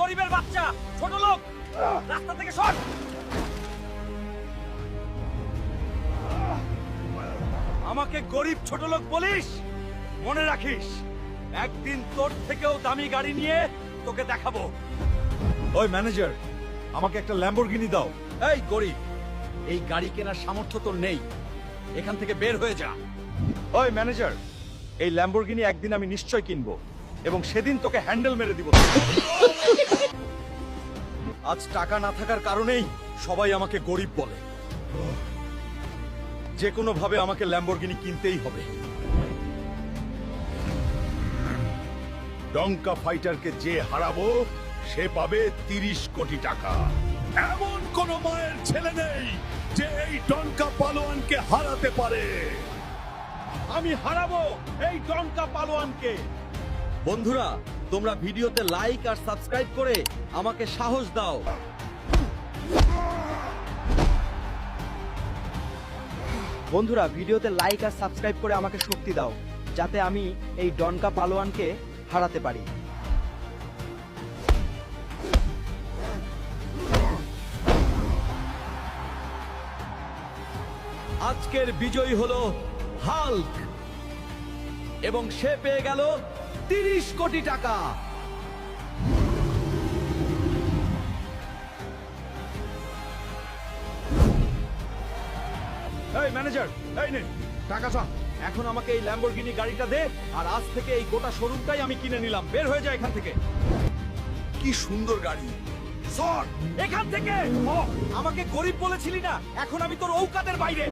গরিবের বাচ্চা, ছোট লোক, রাস্তা থেকে সর। আমাকে গরিব ছোট লোক বলিস? মনে রাখিস, একদিন তোর থেকেও দামি গাড়ি নিয়ে তোকে দেখাবো। ওই ম্যানেজার, আমাকে একটা ল্যাম্বরগিনি দাও। এই গরিব, এই গাড়ি কেনার সামর্থ্য তোর নেই, এখান থেকে বের হয়ে যা। ওই ম্যানেজার, এই ল্যাম্বরগিনি একদিন আমি নিশ্চয় কিনবো এবং সেদিন তোকে হ্যান্ডেল মেরে দিব। আজ টাকা না থাকার কারণেই সবাই আমাকে গরিব বলে। যে কোনো ভাবে আমাকে ল্যাম্বরগিনি কিনতেই হবে। ডঙ্কা ফাইটারকে যে হারাবো সে পাবে 30 কোটি টাকা। এমন কোন মায়ের ছেলে নেই যে এই ডঙ্কা পালোয়ানকে হারাতে পারে। আমি হারাবো এই ডঙ্কা পালোয়ানকে। বন্ধুরা, তোমরা ভিডিওতে লাইক আর সাবস্ক্রাইব করে আমাকে সাহস দাও। বন্ধুরা, ভিডিওতে লাইক আর সাবস্ক্রাইব করে আমাকে শক্তি দাও, যাতে আমি এই ডনকা পালোয়ানকে হারাতে পারি। আজকের বিজয়ী হলো হাল্ক এবং সে পেয়ে গেল 30 কোটি টাকা। এই ম্যানেজার, এই নে টাকা চা। এখন আমাকে এই ল্যাম্বরগিনি গাড়িটা দে, আর আজ থেকে এই গোটা শোরুমটাই আমি কিনে নিলাম। বের হয়ে যায় এখান থেকে। কি সুন্দর গাড়ি! সর এখান থেকে! আমাকে গরিব বলেছিলি না, এখন আমি তোর ঔকাতের বাইরে।